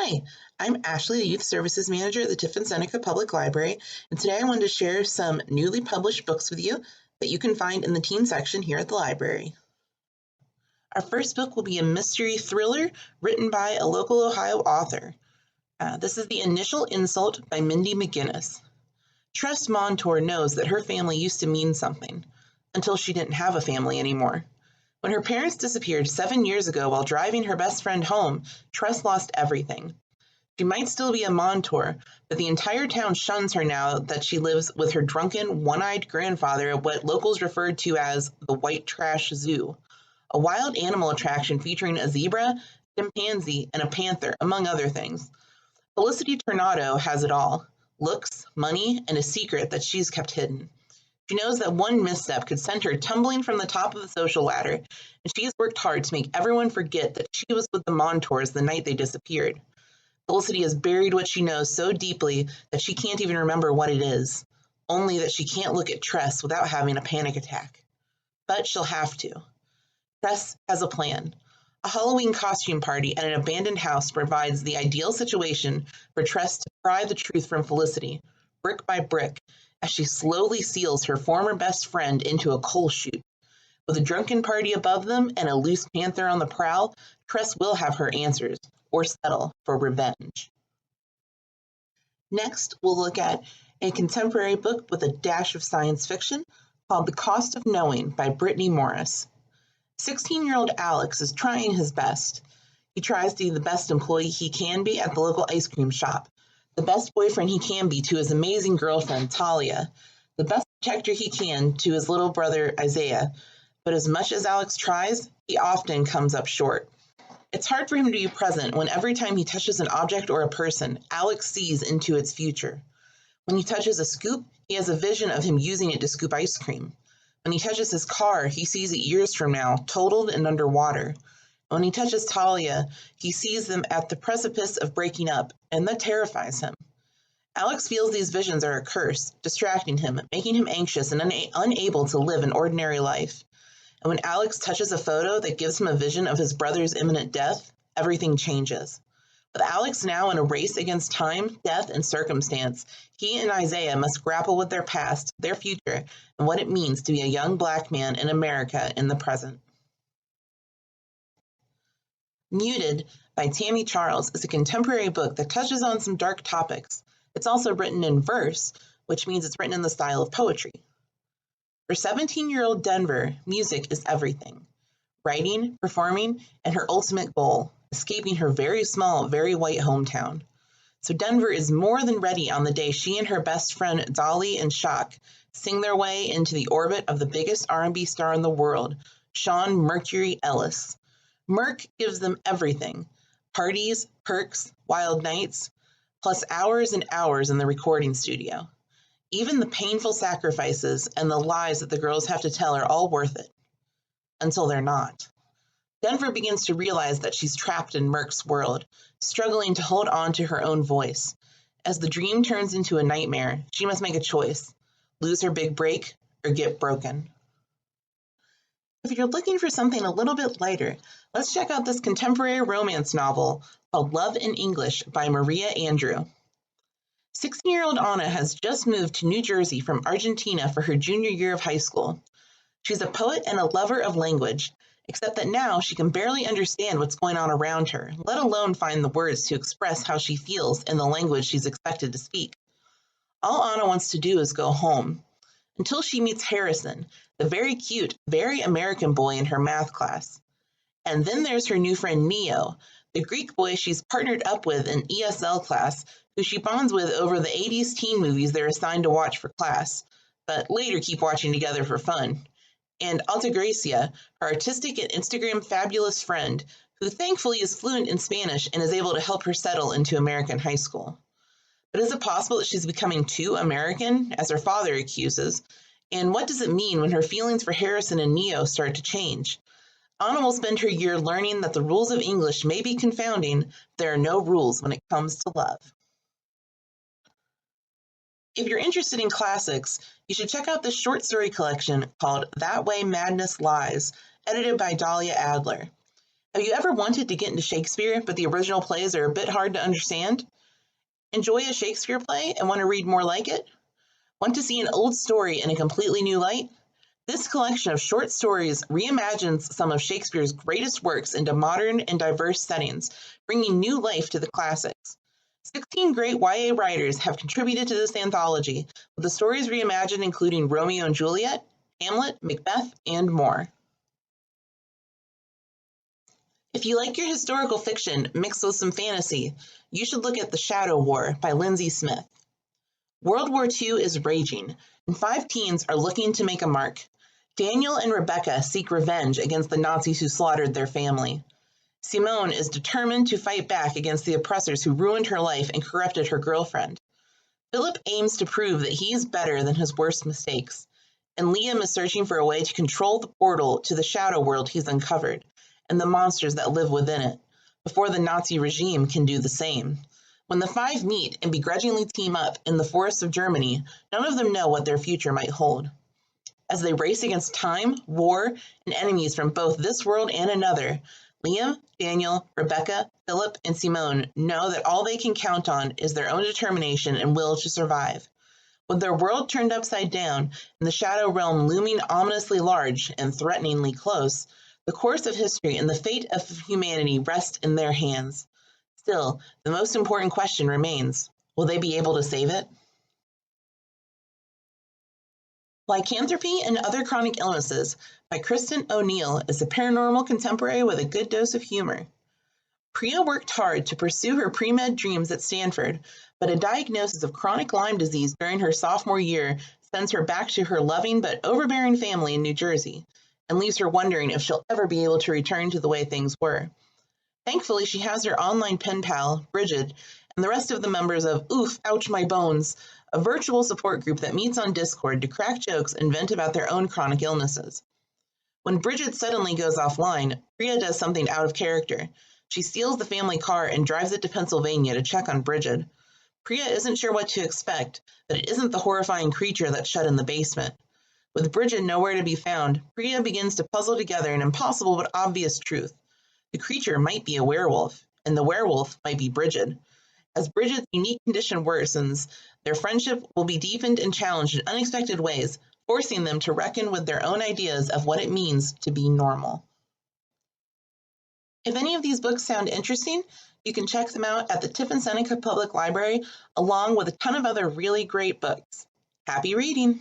Hi, I'm Ashley, the Youth Services Manager at the Tiffin-Seneca Public Library, and today I wanted to share some newly published books with you that you can find in the teen section here at the library. Our first book will be a mystery thriller written by a local Ohio author. This is The Initial Insult by Mindy McGinnis. Tress Montour knows that her family used to mean something, until she didn't have a family anymore. When her parents disappeared 7 years ago while driving her best friend home, Tress lost everything. She might still be a Montour, but the entire town shuns her now that she lives with her drunken, one-eyed grandfather at what locals referred to as the White Trash Zoo, a wild animal attraction featuring a zebra, chimpanzee, and a panther, among other things. Felicity Tornado has it all: looks, money, and a secret that she's kept hidden. She knows that one misstep could send her tumbling from the top of the social ladder, and she has worked hard to make everyone forget that she was with the Montours the night they disappeared. Felicity has buried what she knows so deeply that she can't even remember what it is, only that she can't look at Tress without having a panic attack. But she'll have to. Tress has a plan. A Halloween costume party at an abandoned house provides the ideal situation for Tress to pry the truth from Felicity, brick by brick, as she slowly seals her former best friend into a coal chute. With a drunken party above them and a loose panther on the prowl, Tress will have her answers, or settle for revenge. Next, we'll look at a contemporary book with a dash of science fiction called The Cost of Knowing by Brittany Morris. 16-year-old Alex is trying his best. He tries to be the best employee he can be at the local ice cream shop, the best boyfriend he can be to his amazing girlfriend, Talia, the best protector he can to his little brother, Isaiah. But as much as Alex tries, he often comes up short. It's hard for him to be present when every time he touches an object or a person, Alex sees into its future. When he touches a scoop, he has a vision of him using it to scoop ice cream. When he touches his car, he sees it years from now, totaled and underwater. When he touches Talia, he sees them at the precipice of breaking up, and that terrifies him. Alex feels these visions are a curse, distracting him, making him anxious and unable to live an ordinary life. And when Alex touches a photo that gives him a vision of his brother's imminent death, everything changes. With Alex now in a race against time, death, and circumstance, he and Isaiah must grapple with their past, their future, and what it means to be a young Black man in America in the present. Muted by Tammy Charles is a contemporary book that touches on some dark topics. It's also written in verse, which means it's written in the style of poetry. For 17-year-old Denver, music is everything. Writing, performing, and her ultimate goal, escaping her very small, very white hometown. So Denver is more than ready on the day she and her best friend Dolly and Shock sing their way into the orbit of the biggest R&B star in the world, Sean Mercury Ellis. Merc gives them everything: parties, perks, wild nights, plus hours and hours in the recording studio. Even the painful sacrifices and the lies that the girls have to tell are all worth it. Until they're not. Denver begins to realize that she's trapped in Merc's world, struggling to hold on to her own voice. As the dream turns into a nightmare, she must make a choice: lose her big break or get broken. If you're looking for something a little bit lighter, let's check out this contemporary romance novel called Love in English by Maria Andrew. 16-year-old Anna has just moved to New Jersey from Argentina for her junior year of high school. She's a poet and a lover of language, except that now she can barely understand what's going on around her, let alone find the words to express how she feels in the language she's expected to speak. All Anna wants to do is go home, until she meets Harrison, the very cute, very American boy in her math class. And then there's her new friend Neo, the Greek boy she's partnered up with in ESL class, who she bonds with over the 80s teen movies they're assigned to watch for class, but later keep watching together for fun. And Altagracia, her artistic and Instagram fabulous friend, who thankfully is fluent in Spanish and is able to help her settle into American high school. But is it possible that she's becoming too American, as her father accuses? And what does it mean when her feelings for Harrison and Neo start to change? Anna will spend her year learning that the rules of English may be confounding. There are no rules when it comes to love. If you're interested in classics, you should check out this short story collection called That Way Madness Lies, edited by Dahlia Adler. Have you ever wanted to get into Shakespeare, but the original plays are a bit hard to understand? Enjoy a Shakespeare play and want to read more like it? Want to see an old story in a completely new light? This collection of short stories reimagines some of Shakespeare's greatest works into modern and diverse settings, bringing new life to the classics. 16 great YA writers have contributed to this anthology, with the stories reimagined including Romeo and Juliet, Hamlet, Macbeth, and more. If you like your historical fiction mixed with some fantasy, you should look at The Shadow War by Lindsay Smith. World War II is raging, and 5 teens are looking to make a mark. Daniel and Rebecca seek revenge against the Nazis who slaughtered their family. Simone is determined to fight back against the oppressors who ruined her life and corrupted her girlfriend. Philip aims to prove that he is better than his worst mistakes, and Liam is searching for a way to control the portal to the shadow world he's uncovered, and the monsters that live within it, before the Nazi regime can do the same. When the 5 meet and begrudgingly team up in the forests of Germany, none of them know what their future might hold. As they race against time, war, and enemies from both this world and another, Liam, Daniel, Rebecca, Philip, and Simone know that all they can count on is their own determination and will to survive. With their world turned upside down and the shadow realm looming ominously large and threateningly close, the course of history and the fate of humanity rest in their hands. Still, the most important question remains: will they be able to save it? Lycanthropy and Other Chronic Illnesses by Kristen O'Neill is a paranormal contemporary with a good dose of humor. Priya worked hard to pursue her pre-med dreams at Stanford, but a diagnosis of chronic Lyme disease during her sophomore year sends her back to her loving but overbearing family in New Jersey, and leaves her wondering if she'll ever be able to return to the way things were. Thankfully, she has her online pen pal, Bridget, and the rest of the members of Oof, Ouch My Bones, a virtual support group that meets on Discord to crack jokes and vent about their own chronic illnesses. When Bridget suddenly goes offline, Priya does something out of character. She steals the family car and drives it to Pennsylvania to check on Bridget. Priya isn't sure what to expect, but it isn't the horrifying creature that's shut in the basement. With Bridget nowhere to be found, Priya begins to puzzle together an impossible but obvious truth. The creature might be a werewolf, and the werewolf might be Bridget. As Bridget's unique condition worsens, their friendship will be deepened and challenged in unexpected ways, forcing them to reckon with their own ideas of what it means to be normal. If any of these books sound interesting, you can check them out at the Tiffin-Seneca Public Library, along with a ton of other really great books. Happy reading!